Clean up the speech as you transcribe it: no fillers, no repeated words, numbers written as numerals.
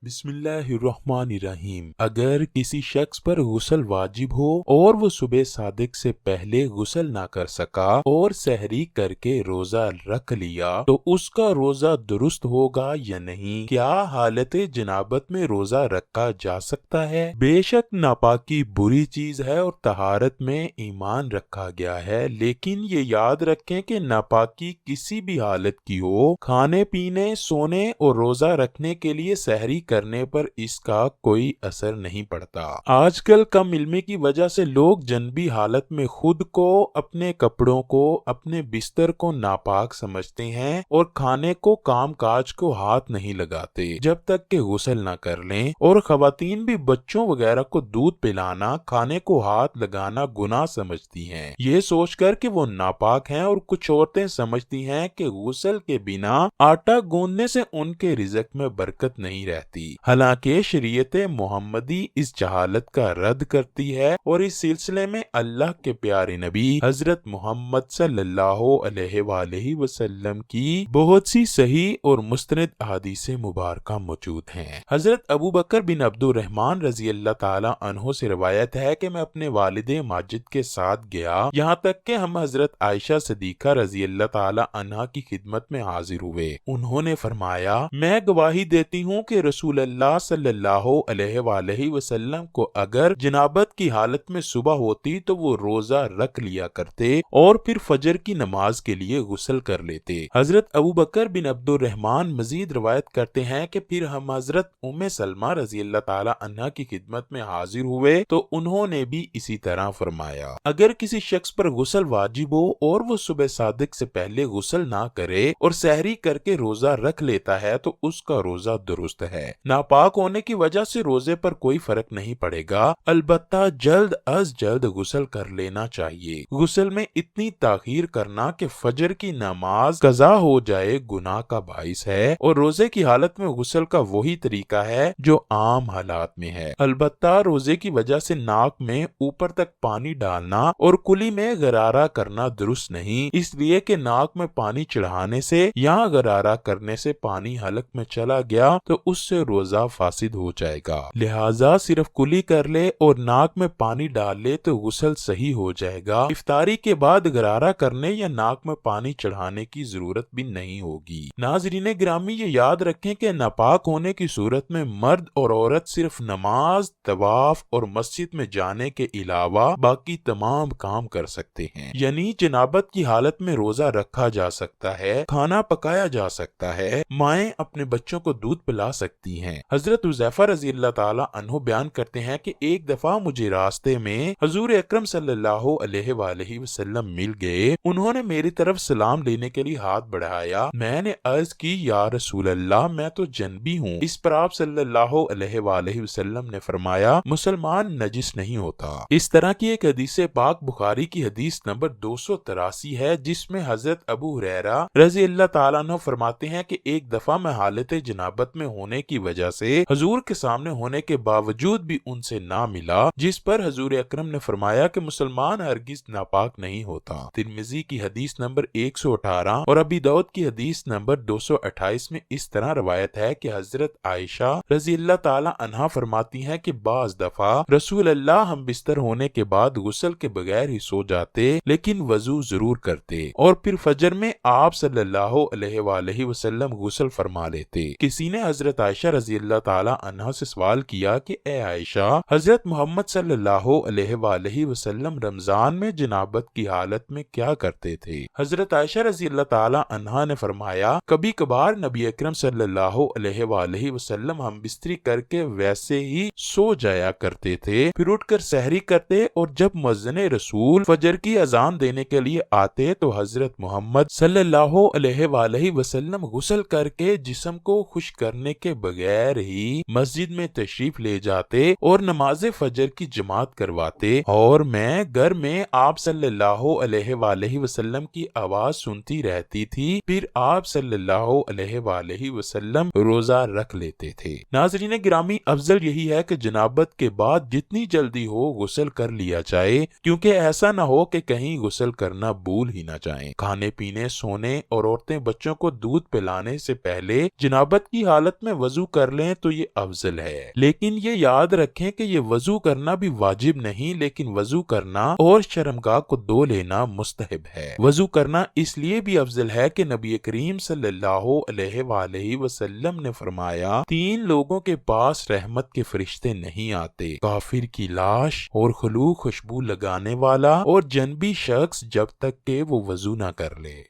بسم اللہ الرحمن الرحیم۔ اگر کسی شخص پر غسل واجب ہو اور وہ صبح صادق سے پہلے غسل نہ کر سکا اور سحری کر کے روزہ رکھ لیا تو اس کا روزہ درست ہوگا یا نہیں؟ کیا حالت جنابت میں روزہ رکھا جا سکتا ہے؟ بے شک ناپاکی بری چیز ہے اور طہارت میں ایمان رکھا گیا ہے، لیکن یہ یاد رکھیں کہ ناپاکی کسی بھی حالت کی ہو، کھانے پینے، سونے اور روزہ رکھنے کے لیے سحری کرنے پر اس کا کوئی اثر نہیں پڑتا۔ آج کل کم علمی کی وجہ سے لوگ جنبی حالت میں خود کو، اپنے کپڑوں کو، اپنے بستر کو ناپاک سمجھتے ہیں اور کھانے کو، کام کاج کو ہاتھ نہیں لگاتے جب تک کہ غسل نہ کر لیں، اور خواتین بھی بچوں وغیرہ کو دودھ پلانا، کھانے کو ہاتھ لگانا گناہ سمجھتی ہیں، یہ سوچ کر کہ وہ ناپاک ہیں، اور کچھ عورتیں سمجھتی ہیں کہ غسل کے بنا آٹا گوندنے سے ان کے رزق میں برکت نہیں رہتی۔ حالانکہ شریعت محمدی اس جہالت کا رد کرتی ہے اور اس سلسلے میں اللہ کے پیارے نبی حضرت محمد صلی اللہ علیہ وآلہ وسلم کی بہت سی صحیح اور مستند احادیث مبارکہ موجود ہیں۔ حضرت ابو بکر بن عبد الرحمن رضی اللہ تعالی عنہ سے روایت ہے کہ میں اپنے والد ماجد کے ساتھ گیا، یہاں تک کہ ہم حضرت عائشہ صدیقہ رضی اللہ تعالی عنہا کی خدمت میں حاضر ہوئے۔ انہوں نے فرمایا، میں گواہی دیتی ہوں کہ رسول اللہ صلی اللہ علیہ وآلہ وسلم کو اگر جنابت کی حالت میں صبح ہوتی تو وہ روزہ رکھ لیا کرتے اور پھر فجر کی نماز کے لیے غسل کر لیتے۔ حضرت ابو بکر بن عبد الرحمن مزید روایت کرتے ہیں کہ پھر ہم حضرت ام سلمہ رضی اللہ تعالی عنہا کی خدمت میں حاضر ہوئے تو انہوں نے بھی اسی طرح فرمایا۔ اگر کسی شخص پر غسل واجب ہو اور وہ صبح صادق سے پہلے غسل نہ کرے اور سحری کر کے روزہ رکھ لیتا ہے تو اس کا روزہ درست ہے۔ ناپاک ہونے کی وجہ سے روزے پر کوئی فرق نہیں پڑے گا، البتہ جلد از جلد غسل کر لینا چاہیے۔ غسل میں اتنی تاخیر کرنا کہ فجر کی نماز قضا ہو جائے گناہ کا باعث ہے، اور روزے کی حالت میں غسل کا وہی طریقہ ہے جو عام حالات میں ہے۔ البتہ روزے کی وجہ سے ناک میں اوپر تک پانی ڈالنا اور کلی میں غرارہ کرنا درست نہیں، اس لیے کہ ناک میں پانی چڑھانے سے یا غرارہ کرنے سے پانی حلق میں چلا گیا تو اس سے روزہ فاسد ہو جائے گا، لہٰذا صرف کلی کر لے اور ناک میں پانی ڈال لے تو غسل صحیح ہو جائے گا۔ افطاری کے بعد غرارہ کرنے یا ناک میں پانی چڑھانے کی ضرورت بھی نہیں ہوگی۔ ناظرین گرامی، یہ یاد رکھیں کہ ناپاک ہونے کی صورت میں مرد اور عورت صرف نماز، طواف اور مسجد میں جانے کے علاوہ باقی تمام کام کر سکتے ہیں، یعنی جنابت کی حالت میں روزہ رکھا جا سکتا ہے، کھانا پکایا جا سکتا ہے، مائیں اپنے بچوں کو دودھ پلا سکتی ہیں۔ حضرت حذیفہ رضی اللہ تعالی عنہ بیان کرتے ہیں کہ ایک دفعہ مجھے راستے میں حضور اکرم صلی اللہ علیہ وآلہ وسلم مل گئے، انہوں نے میری طرف سلام لینے کے لیے ہاتھ بڑھایا، میں نے عرض کی، یا رسول اللہ میں تو جنبی ہوں۔ اس پر آپ صلی اللہ علیہ وآلہ وسلم نے فرمایا، مسلمان نجس نہیں ہوتا۔ اس طرح کی ایک حدیث پاک بخاری کی حدیث نمبر 283 ہے، جس میں حضرت ابو ہریرہ رضی اللہ تعالیٰ عنہ فرماتے ہیں کہ ایک دفعہ میں حالت جنابت میں ہونے کی وجہ سے حضور کے سامنے ہونے کے باوجود بھی ان سے نہ ملا، جس پر حضور اکرم نے فرمایا کہ مسلمان ہرگز ناپاک نہیں ہوتا۔ ترمذی کی حدیث نمبر 118 اور ابی داؤد کی حدیث نمبر 228 میں اس طرح روایت ہے کہ حضرت عائشہ رضی اللہ تعالی عنہا فرماتی ہیں کہ بعض دفعہ رسول اللہ ہم بستر ہونے کے بعد غسل کے بغیر ہی سو جاتے لیکن وضو ضرور کرتے، اور پھر فجر میں آپ صلی اللہ علیہ وآلہ وسلم غسل فرما لیتے۔ کسی نے حضرت عائشہ رضی اللہ تعالی عنہا سے سوال کیا کہ اے عائشہ، حضرت محمد صلی اللہ علیہ وآلہ وسلم رمضان میں جنابت کی حالت میں کیا کرتے تھے؟ حضرت عائشہ رضی اللہ تعالی عنہا نے فرمایا، کبھی کبھار نبی اکرم صلی اللہ علیہ وآلہ وسلم ہم بستری کر کے ویسے ہی سو جایا کرتے تھے، پھر اٹھ کر سحری کرتے، اور جب مؤذن رسول فجر کی اذان دینے کے لیے آتے تو حضرت محمد صلی اللہ علیہ وآلہ وسلم غسل کر کے جسم کو خشک کرنے کے بغیر ہی مسجد میں تشریف لے جاتے اور نماز فجر کی جماعت کرواتے، اور میں گھر میں آپ صلی اللہ علیہ وآلہ وسلم کی آواز سنتی رہتی تھی، پھر آپ صلی اللہ علیہ وآلہ وسلم روزہ رکھ لیتے تھے۔ ناظرین گرامی، افضل یہی ہے کہ جنابت کے بعد جتنی جلدی ہو غسل کر لیا جائے، کیونکہ ایسا نہ ہو کہ کہیں غسل کرنا بھول ہی نہ جائیں۔ کھانے پینے، سونے اور عورتیں بچوں کو دودھ پلانے سے پہلے جنابت کی حالت میں وضو کر لیں تو یہ افضل ہے، لیکن یہ یاد رکھیں کہ یہ وضو کرنا بھی واجب نہیں، لیکن وضو کرنا اور شرمگاہ کو دھو لینا مستحب ہے۔ وضو کرنا اس لیے بھی افضل ہے کہ نبی کریم صلی اللہ علیہ وآلہ وسلم نے فرمایا 3 لوگوں کے پاس رحمت کے فرشتے نہیں آتے: کافر کی لاش، اور خلوق خوشبو لگانے والا، اور جنبی شخص، جب تک کہ وہ وضو نہ کر لے۔